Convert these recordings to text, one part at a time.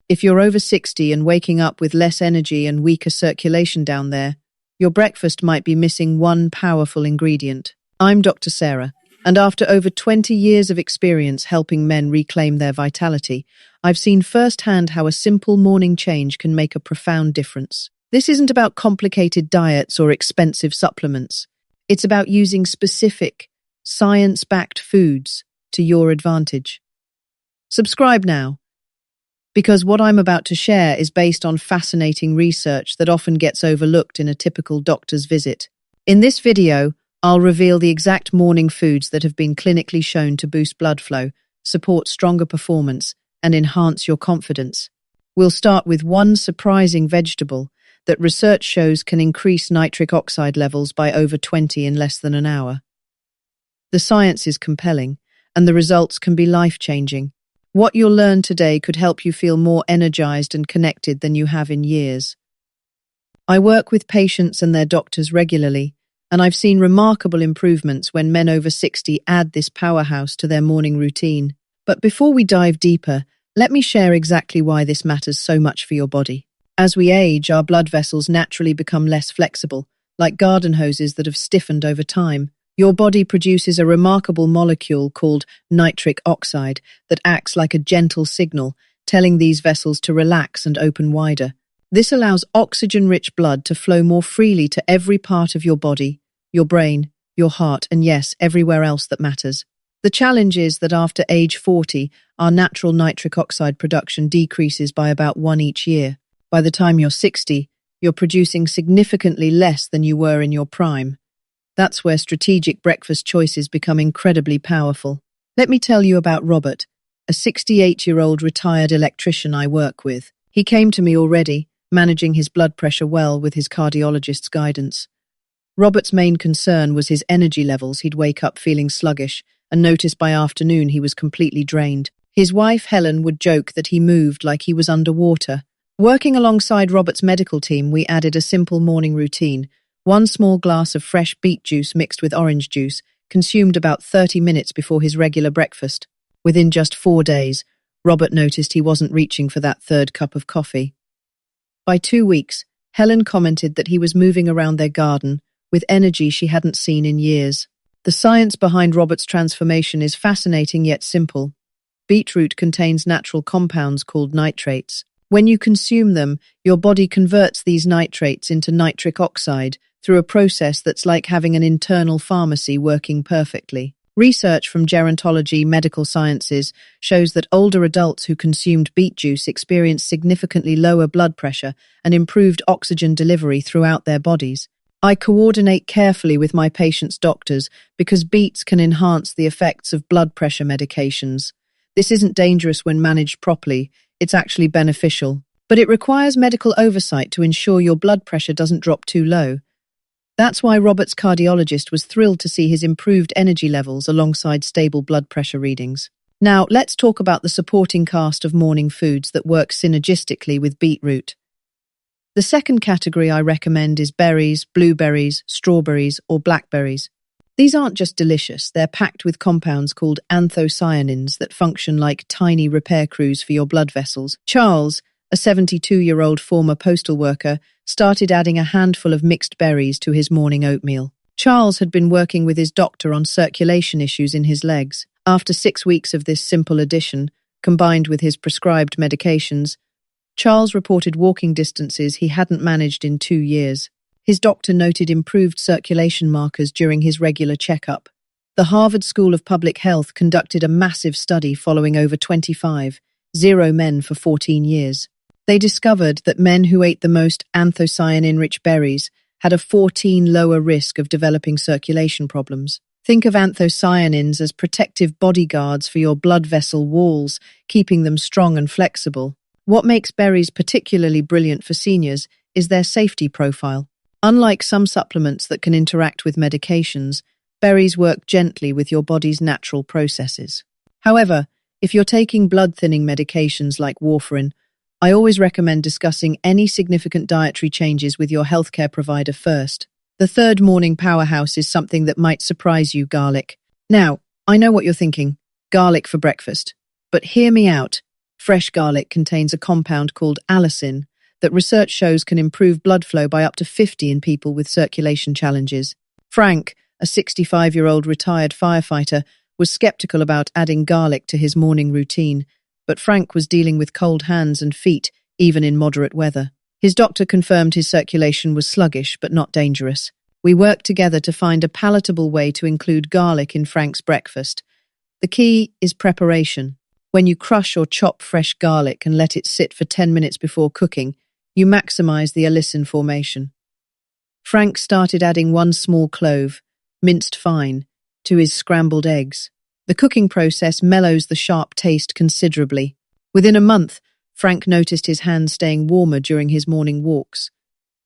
If you're over 60 and waking up with less energy and weaker circulation down there, your breakfast might be missing one powerful ingredient. I'm Dr. Sarah, and after over 20 years of experience helping men reclaim their vitality, I've seen firsthand how a simple morning change can make a profound difference. This isn't about complicated diets or expensive supplements. It's about using specific, science-backed foods to your advantage. Subscribe now, because what I'm about to share is based on fascinating research that often gets overlooked in a typical doctor's visit. In this video, I'll reveal the exact morning foods that have been clinically shown to boost blood flow, support stronger performance, and enhance your confidence. We'll start with one surprising vegetable that research shows can increase nitric oxide levels by over 20 in less than an hour. The science is compelling, and the results can be life-changing. What you'll learn today could help you feel more energized and connected than you have in years. I work with patients and their doctors regularly, and I've seen remarkable improvements when men over 60 add this powerhouse to their morning routine. But before we dive deeper, let me share exactly why this matters so much for your body. As we age, our blood vessels naturally become less flexible, like garden hoses that have stiffened over time. Your body produces a remarkable molecule called nitric oxide that acts like a gentle signal, telling these vessels to relax and open wider. This allows oxygen-rich blood to flow more freely to every part of your body, your brain, your heart, and yes, everywhere else that matters. The challenge is that after age 40, our natural nitric oxide production decreases by about 1 each year. By the time you're 60, you're producing significantly less than you were in your prime. That's where strategic breakfast choices become incredibly powerful. Let me tell you about Robert, a 68-year-old retired electrician I work with. He came to me already, managing his blood pressure well with his cardiologist's guidance. Robert's main concern was his energy levels. He'd wake up feeling sluggish and notice by afternoon he was completely drained. His wife, Helen, would joke that he moved like he was underwater. Working alongside Robert's medical team, we added a simple morning routine. 1 small glass of fresh beet juice mixed with orange juice, consumed about 30 minutes before his regular breakfast. Within just 4 days, Robert noticed he wasn't reaching for that 3rd cup of coffee. By 2 weeks, Helen commented that he was moving around their garden with energy she hadn't seen in years. The science behind Robert's transformation is fascinating yet simple. Beetroot contains natural compounds called nitrates. When you consume them, your body converts these nitrates into nitric oxide through a process that's like having an internal pharmacy working perfectly. Research from Gerontology Medical Sciences shows that older adults who consumed beet juice experienced significantly lower blood pressure and improved oxygen delivery throughout their bodies. I coordinate carefully with my patients' doctors because beets can enhance the effects of blood pressure medications. This isn't dangerous when managed properly, it's actually beneficial. But it requires medical oversight to ensure your blood pressure doesn't drop too low. That's why Robert's cardiologist was thrilled to see his improved energy levels alongside stable blood pressure readings. Now, let's talk about the supporting cast of morning foods that work synergistically with beetroot. The second category I recommend is berries, blueberries, strawberries, or blackberries. These aren't just delicious, they're packed with compounds called anthocyanins that function like tiny repair crews for your blood vessels. Charles, a 72-year-old former postal worker, started adding a handful of mixed berries to his morning oatmeal. Charles had been working with his doctor on circulation issues in his legs. After 6 weeks of this simple addition, combined with his prescribed medications, Charles reported walking distances he hadn't managed in 2 years. His doctor noted improved circulation markers during his regular checkup. The Harvard School of Public Health conducted a massive study following over 25 men for 14 years. They discovered that men who ate the most anthocyanin-rich berries had a 14 lower risk of developing circulation problems. Think of anthocyanins as protective bodyguards for your blood vessel walls, keeping them strong and flexible. What makes berries particularly brilliant for seniors is their safety profile. Unlike some supplements that can interact with medications, berries work gently with your body's natural processes. However, if you're taking blood-thinning medications like warfarin, I always recommend discussing any significant dietary changes with your healthcare provider first. The third morning powerhouse is something that might surprise you: garlic. Now, I know what you're thinking, garlic for breakfast. But hear me out. Fresh garlic contains a compound called allicin that research shows can improve blood flow by up to 50 in people with circulation challenges. Frank, a 65-year-old retired firefighter, was skeptical about adding garlic to his morning routine, but Frank was dealing with cold hands and feet, even in moderate weather. His doctor confirmed his circulation was sluggish but not dangerous. We worked together to find a palatable way to include garlic in Frank's breakfast. The key is preparation. When you crush or chop fresh garlic and let it sit for 10 minutes before cooking, you maximize the allicin formation. Frank started adding 1 small clove, minced fine, to his scrambled eggs. The cooking process mellows the sharp taste considerably. Within a month, Frank noticed his hands staying warmer during his morning walks.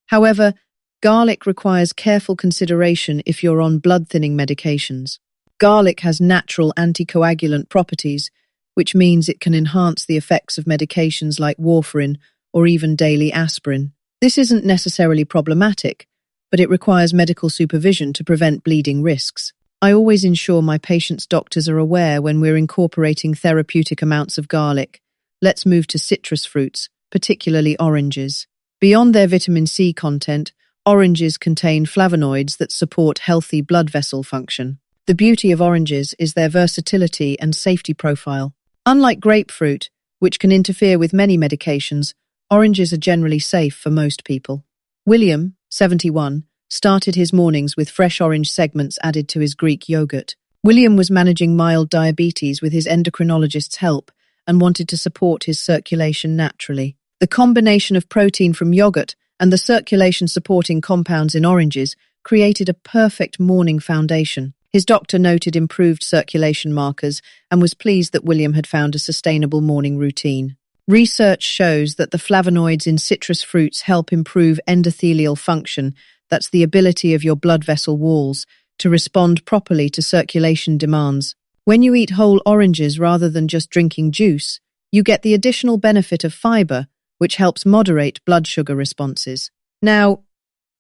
However, garlic requires careful consideration if you're on blood-thinning medications. Garlic has natural anticoagulant properties, which means it can enhance the effects of medications like warfarin or even daily aspirin. This isn't necessarily problematic, but it requires medical supervision to prevent bleeding risks. I always ensure my patients' doctors are aware when we're incorporating therapeutic amounts of garlic. Let's move to citrus fruits, particularly oranges. Beyond their vitamin C content, oranges contain flavonoids that support healthy blood vessel function. The beauty of oranges is their versatility and safety profile. Unlike grapefruit, which can interfere with many medications, oranges are generally safe for most people. William, 71, started his mornings with fresh orange segments added to his Greek yogurt. William was managing mild diabetes with his endocrinologist's help and wanted to support his circulation naturally. The combination of protein from yogurt and the circulation-supporting compounds in oranges created a perfect morning foundation. His doctor noted improved circulation markers and was pleased that William had found a sustainable morning routine. Research shows that the flavonoids in citrus fruits help improve endothelial function, that's the ability of your blood vessel walls to respond properly to circulation demands. When you eat whole oranges rather than just drinking juice, you get the additional benefit of fiber, which helps moderate blood sugar responses. Now,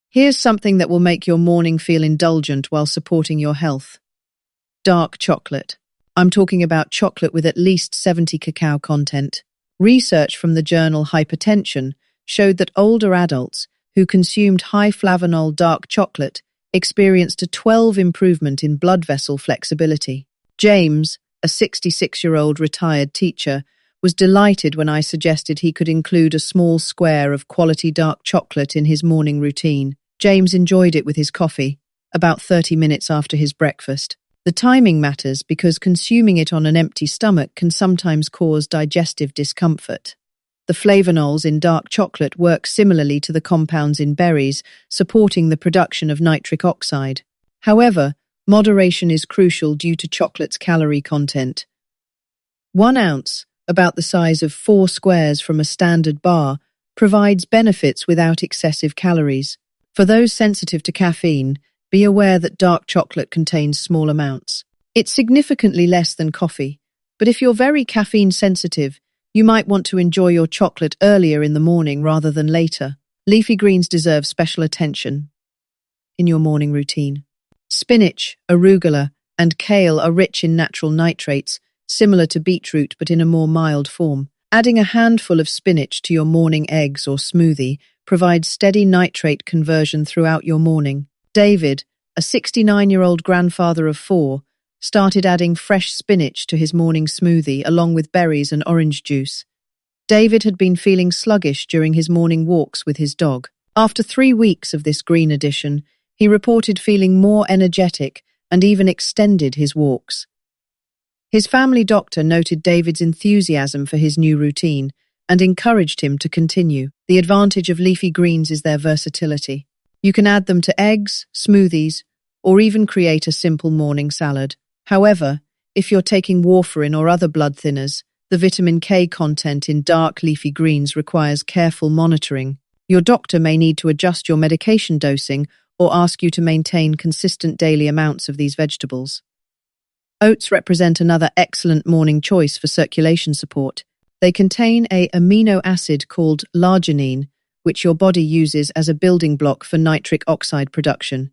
here's something that will make your morning feel indulgent while supporting your health. Dark chocolate. I'm talking about chocolate with at least 70 cacao content. Research from the journal Hypertension showed that older adults who consumed high flavanol dark chocolate experienced a 12 improvement in blood vessel flexibility. James, a 66-year-old retired teacher, was delighted when I suggested he could include a small square of quality dark chocolate in his morning routine. James enjoyed it with his coffee, about 30 minutes after his breakfast. The timing matters because consuming it on an empty stomach can sometimes cause digestive discomfort. The flavonols in dark chocolate work similarly to the compounds in berries, supporting the production of nitric oxide. However, moderation is crucial due to chocolate's calorie content. 1 ounce, about the size of 4 squares from a standard bar, provides benefits without excessive calories. For those sensitive to caffeine, be aware that dark chocolate contains small amounts. It's significantly less than coffee, but if you're very caffeine sensitive, you might want to enjoy your chocolate earlier in the morning rather than later. Leafy greens deserve special attention in your morning routine. Spinach, arugula, and kale are rich in natural nitrates, similar to beetroot but in a more mild form. Adding a handful of spinach to your morning eggs or smoothie provides steady nitrate conversion throughout your morning. David, a 69-year-old grandfather of 4, started adding fresh spinach to his morning smoothie along with berries and orange juice. David had been feeling sluggish during his morning walks with his dog. After 3 weeks of this green addition, he reported feeling more energetic and even extended his walks. His family doctor noted David's enthusiasm for his new routine and encouraged him to continue. The advantage of leafy greens is their versatility. You can add them to eggs, smoothies, or even create a simple morning salad. However, if you're taking warfarin or other blood thinners, the vitamin K content in dark leafy greens requires careful monitoring. Your doctor may need to adjust your medication dosing or ask you to maintain consistent daily amounts of these vegetables. Oats represent another excellent morning choice for circulation support. They contain an amino acid called l'arginine, which your body uses as a building block for nitric oxide production.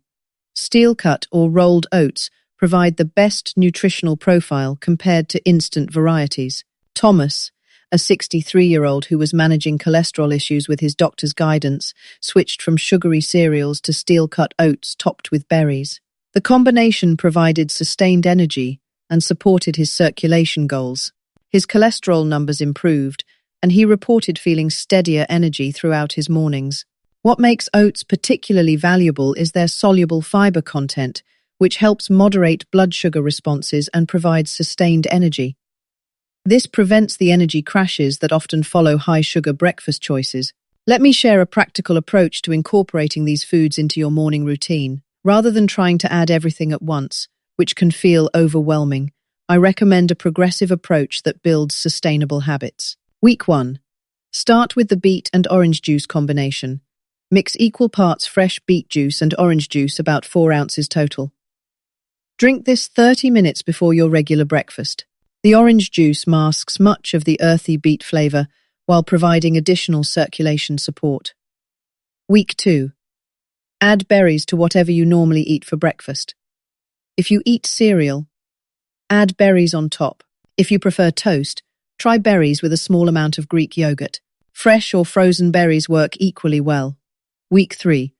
Steel-cut or rolled oats provide the best nutritional profile compared to instant varieties. Thomas, a 63-year-old who was managing cholesterol issues with his doctor's guidance, switched from sugary cereals to steel-cut oats topped with berries. The combination provided sustained energy and supported his circulation goals. His cholesterol numbers improved, and he reported feeling steadier energy throughout his mornings. What makes oats particularly valuable is their soluble fiber content, which helps moderate blood sugar responses and provides sustained energy. This prevents the energy crashes that often follow high-sugar breakfast choices. Let me share a practical approach to incorporating these foods into your morning routine. Rather than trying to add everything at once, which can feel overwhelming, I recommend a progressive approach that builds sustainable habits. Week 1. Start with the beet and orange juice combination. Mix equal parts fresh beet juice and orange juice, about 4 ounces total. Drink this 30 minutes before your regular breakfast. The orange juice masks much of the earthy beet flavor while providing additional circulation support. Week 2. Add berries to whatever you normally eat for breakfast. If you eat cereal, add berries on top. If you prefer toast, try berries with a small amount of Greek yogurt. Fresh or frozen berries work equally well. Week 3.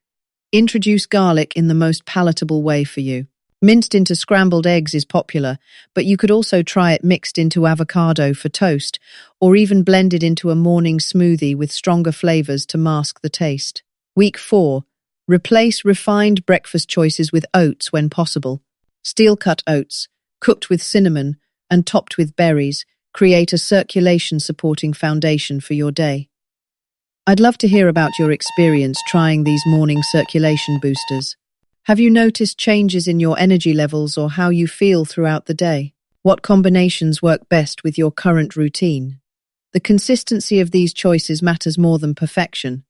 Introduce garlic in the most palatable way for you. Minced into scrambled eggs is popular, but you could also try it mixed into avocado for toast, or even blended into a morning smoothie with stronger flavors to mask the taste. Week 4. Replace refined breakfast choices with oats when possible. Steel-cut oats, cooked with cinnamon and topped with berries, create a circulation-supporting foundation for your day. I'd love to hear about your experience trying these morning circulation boosters. Have you noticed changes in your energy levels or how you feel throughout the day? What combinations work best with your current routine? The consistency of these choices matters more than perfection.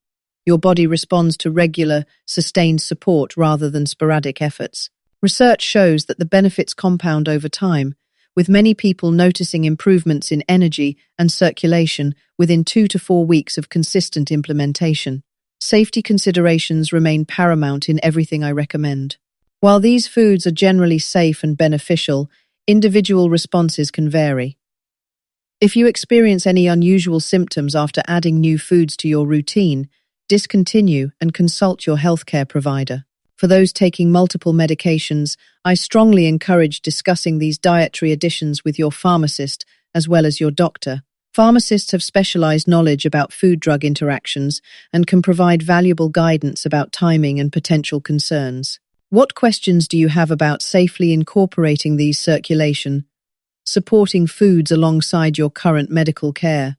Your body responds to regular, sustained support rather than sporadic efforts. Research shows that the benefits compound over time, with many people noticing improvements in energy and circulation within 2 to 4 weeks of consistent implementation. Safety considerations remain paramount in everything I recommend. While these foods are generally safe and beneficial, individual responses can vary. If you experience any unusual symptoms after adding new foods to your routine, discontinue and consult your healthcare provider. For those taking multiple medications, I strongly encourage discussing these dietary additions with your pharmacist as well as your doctor. Pharmacists have specialized knowledge about food-drug interactions and can provide valuable guidance about timing and potential concerns. What questions do you have about safely incorporating these supporting foods alongside your current medical care?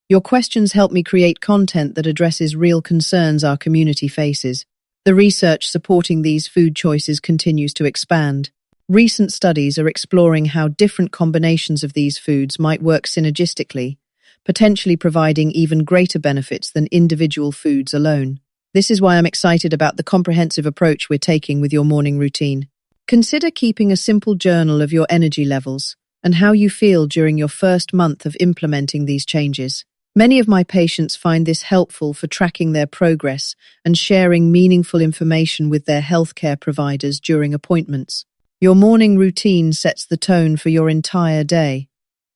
Your questions help me create content that addresses real concerns our community faces. The research supporting these food choices continues to expand. Recent studies are exploring how different combinations of these foods might work synergistically, potentially providing even greater benefits than individual foods alone. This is why I'm excited about the comprehensive approach we're taking with your morning routine. Consider keeping a simple journal of your energy levels and how you feel during your first month of implementing these changes. Many of my patients find this helpful for tracking their progress and sharing meaningful information with their healthcare providers during appointments. Your morning routine sets the tone for your entire day.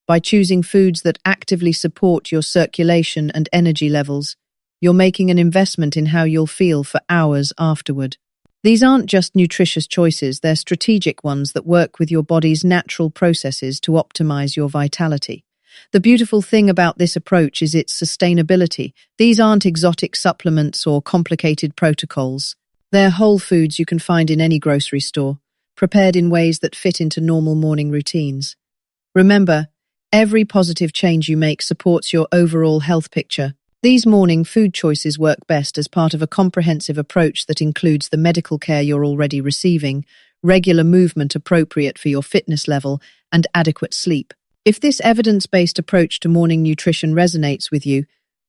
By choosing foods that actively support your circulation and energy levels, you're making an investment in how you'll feel for hours afterward. These aren't just nutritious choices, they're strategic ones that work with your body's natural processes to optimize your vitality. The beautiful thing about this approach is its sustainability. These aren't exotic supplements or complicated protocols. They're whole foods you can find in any grocery store, prepared in ways that fit into normal morning routines. Remember, every positive change you make supports your overall health picture. These morning food choices work best as part of a comprehensive approach that includes the medical care you're already receiving, regular movement appropriate for your fitness level, and adequate sleep. If this evidence-based approach to morning nutrition resonates with you,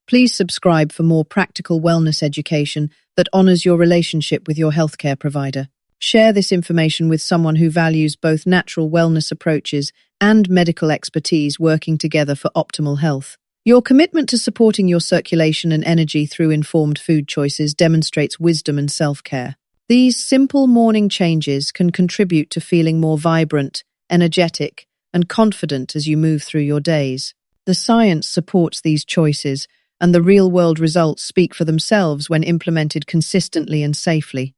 please subscribe for more practical wellness education that honors your relationship with your healthcare provider. Share this information with someone who values both natural wellness approaches and medical expertise working together for optimal health. Your commitment to supporting your circulation and energy through informed food choices demonstrates wisdom and self-care. These simple morning changes can contribute to feeling more vibrant, energetic, and confident as you move through your days. The science supports these choices, and the real-world results speak for themselves when implemented consistently and safely.